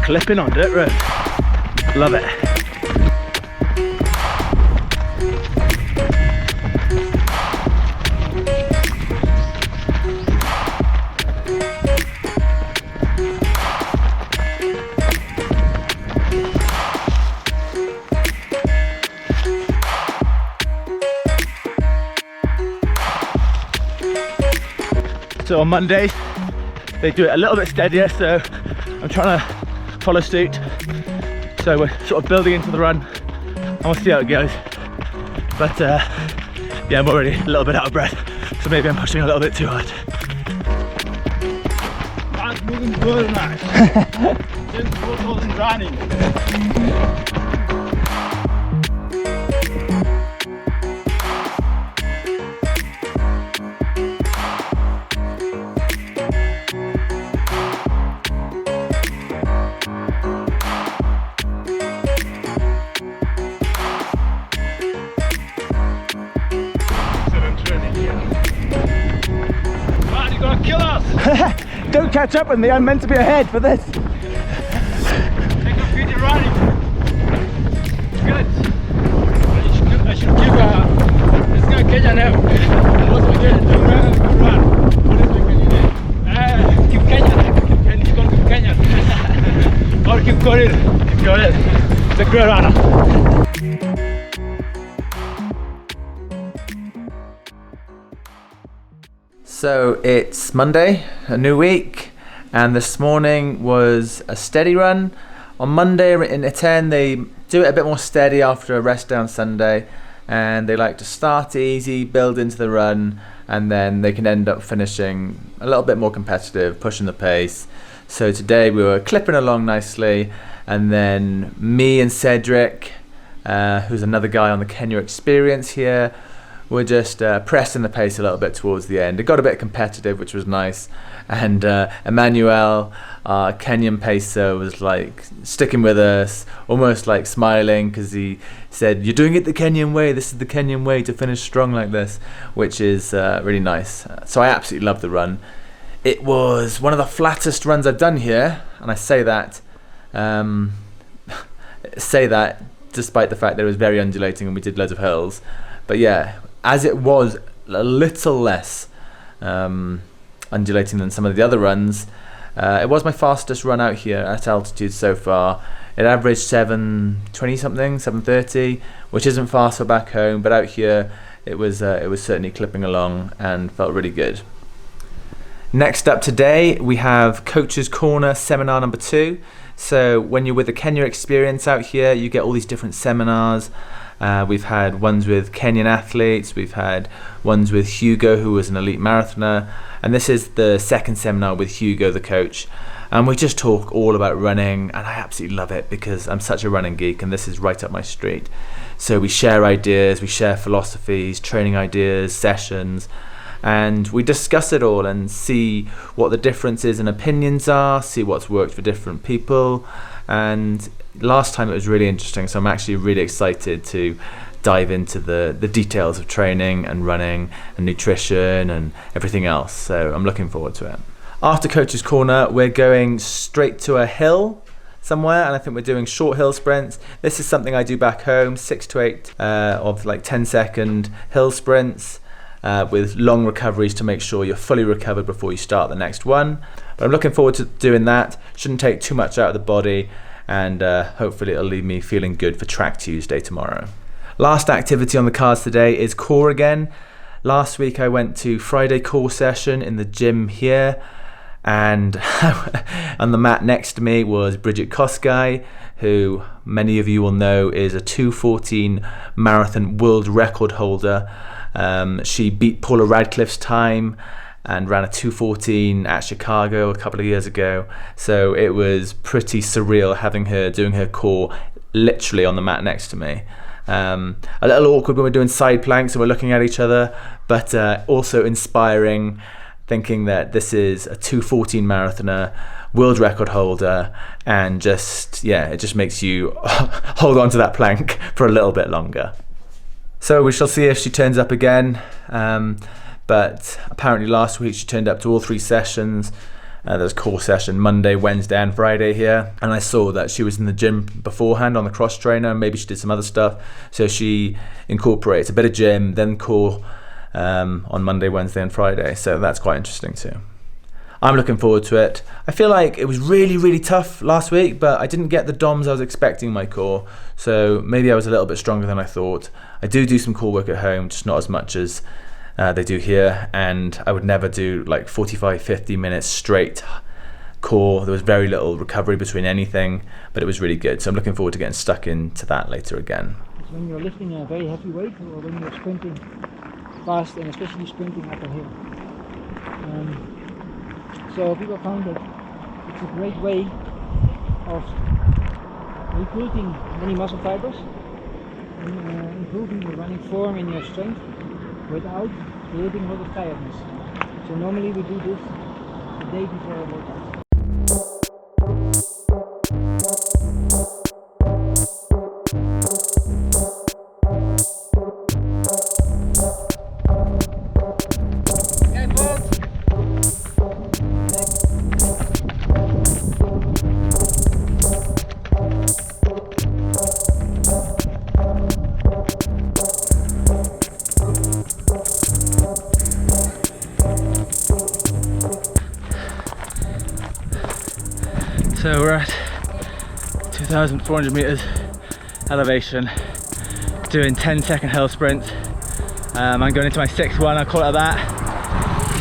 clipping on dirt road. Love it. So on Mondays, they do it a little bit steadier, so I'm trying to follow suit. So we're sort of building into the run, and we'll see how it goes. But yeah, I'm already a little bit out of breath, so maybe I'm pushing a little bit too hard. That's moving good, nice. Just focus on running. Don't catch up with me, I'm meant to be ahead for this. Take a feet in running. Good. I should give this guy Kenya now. What we did, run. What is it? Keep Kenya. He's going to keep Kenya. Or keep going. Keep going. It's a great runner. So it's Monday, a new week, and this morning was a steady run. On Monday in E8i they do it a bit more steady after a rest day on Sunday, and they like to start easy, build into the run, and then they can end up finishing a little bit more competitive, pushing the pace. So today we were clipping along nicely, and then me and Cedric, who's another guy on the Kenya experience here, we're just pressing the pace a little bit towards the end. It got a bit competitive, which was nice. And Emmanuel, our Kenyan pacer, was like sticking with us, almost like smiling, because he said, "You're doing it the Kenyan way. This is the Kenyan way to finish strong like this," which is really nice. So I absolutely loved the run. It was one of the flattest runs I've done here, and I say that despite the fact that it was very undulating and we did loads of hills. But yeah, as it was a little less undulating than some of the other runs, it was my fastest run out here at altitude so far. It averaged 720 something, 730, which isn't fast for back home, but out here it was certainly clipping along and felt really good. Next up today we have Coach's Corner seminar number 2. So when you're with the Kenya experience out here, you get all these different seminars. We've had ones with Kenyan athletes, we've had ones with Hugo, who was an elite marathoner, and this is the second seminar with Hugo, the coach. And we just talk all about running, and I absolutely love it because I'm such a running geek and this is right up my street. So we share ideas, we share philosophies, training ideas, sessions, and we discuss it all and see what the differences in opinions are, see what's worked for different people. And last time it was really interesting, so I'm actually really excited to dive into the details of training and running and nutrition and everything else, so I'm looking forward to it. After Coach's Corner we're going straight to a hill somewhere, and I think we're doing short hill sprints. This is something I do back home, 6 to 8 of like 10-second hill sprints with long recoveries to make sure you're fully recovered before you start the next one. But I'm looking forward to doing that. Shouldn't take too much out of the body, and hopefully it'll leave me feeling good for Track Tuesday tomorrow. Last activity on the cards today is core again. Last week I went to Friday core session in the gym here, and on the mat next to me was Bridget Kosgei, who many of you will know is a 2:14 marathon world record holder. She beat Paula Radcliffe's time and ran a 2:14 at Chicago a couple of years ago. So it was pretty surreal having her doing her core literally on the mat next to me. A little awkward when we're doing side planks and we're looking at each other, but also inspiring, thinking that this is a 2:14 marathoner, world record holder, and just, yeah, it just makes you hold on to that plank for a little bit longer. So we shall see if she turns up again, but apparently last week she turned up to all 3 sessions, There's a core session Monday, Wednesday and Friday here, and I saw that she was in the gym beforehand on the cross trainer, and maybe she did some other stuff, so she incorporates a bit of gym, then core on Monday, Wednesday and Friday, so that's quite interesting too. I'm looking forward to it. I feel like it was really tough last week, but I didn't get the DOMs I was expecting in my core, so maybe I was a little bit stronger than I thought. I do some core work at home, just not as much as they do here, and I would never do like 45-50 minutes straight core. There was very little recovery between anything, but it was really good, so I'm looking forward to getting stuck into that later again. When you're lifting a very heavy weight, or when you're sprinting fast, and especially sprinting up a hill. So people found that it's a great way of recruiting many muscle fibers and improving your running form and your strength without creating a lot of tiredness. So normally we do this the day before a workout. So we're at 2,400 meters elevation, doing 10-second hill sprints. I'm going into my 6th one, I'll call it that.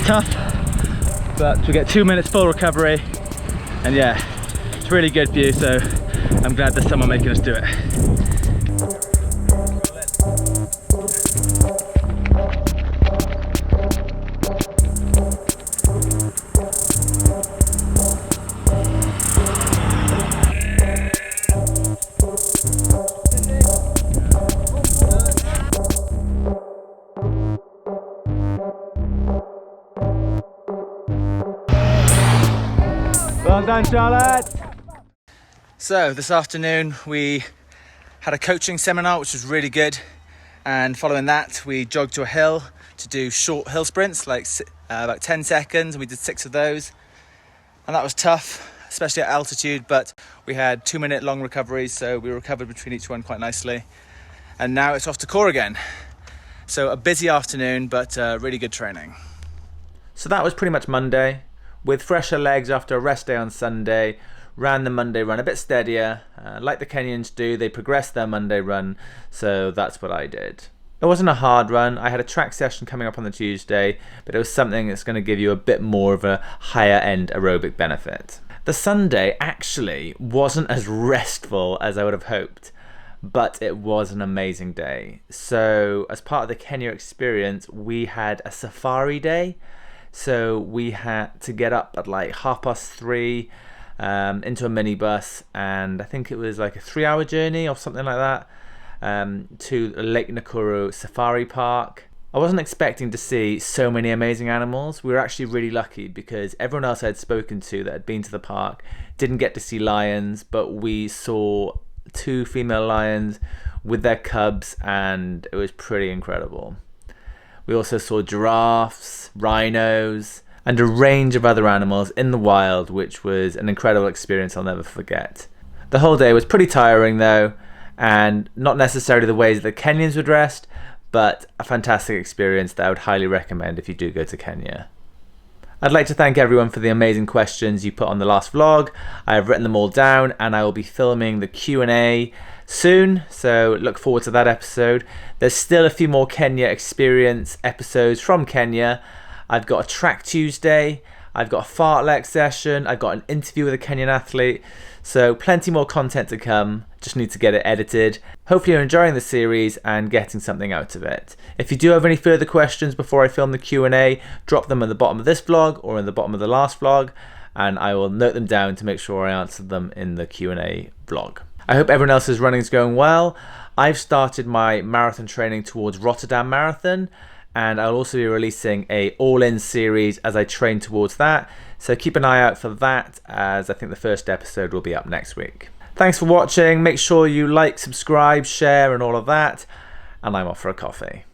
Tough, but we get 2 minutes full recovery, and yeah, it's really good for you, so I'm glad there's someone making us do it. Well done, Charlotte! So this afternoon we had a coaching seminar, which was really good, and following that we jogged to a hill to do short hill sprints, like about 10 seconds, and we did 6 of those, and that was tough, especially at altitude, but we had 2-minute long recoveries, so we recovered between each one quite nicely, and now it's off to core again. So a busy afternoon, but really good training. So that was pretty much Monday. With fresher legs after a rest day on Sunday, ran the Monday run a bit steadier. Like the Kenyans do, they progressed their Monday run, so that's what I did. It wasn't a hard run. I had a track session coming up on the Tuesday, but it was something that's going to give you a bit more of a higher end aerobic benefit. The Sunday actually wasn't as restful as I would have hoped, but it was an amazing day. So as part of the Kenya experience, we had a safari day. So we had to get up at like 3:30 into a minibus, and I think it was like a 3-hour journey or something like that to Lake Nakuru Safari Park. I wasn't expecting to see so many amazing animals. We were actually really lucky because everyone else I had spoken to that had been to the park didn't get to see lions, but we saw 2 female lions with their cubs, and it was pretty incredible. We also saw giraffes, rhinos, and a range of other animals in the wild, which was an incredible experience I'll never forget. The whole day was pretty tiring though, and not necessarily the ways that the Kenyans would rest, but a fantastic experience that I would highly recommend if you do go to Kenya. I'd like to thank everyone for the amazing questions you put on the last vlog. I have written them all down, and I will be filming the Q&A soon, so look forward to that episode. There's still a few more Kenya experience episodes from Kenya. I've got a track Tuesday, I've got a fartlek session, I've got an interview with a Kenyan athlete, so plenty more content to come, just need to get it edited. Hopefully you're enjoying the series and getting something out of it. If you do have any further questions before I film the Q&A, drop them at the bottom of this vlog or in the bottom of the last vlog, and I will note them down to make sure I answer them in the Q&A vlog. I hope everyone else's running is going well. I've started my marathon training towards Rotterdam Marathon, and I'll also be releasing a all-in series as I train towards that. So keep an eye out for that, as I think the first episode will be up next week. Thanks for watching. Make sure you like, subscribe, share, and all of that. And I'm off for a coffee.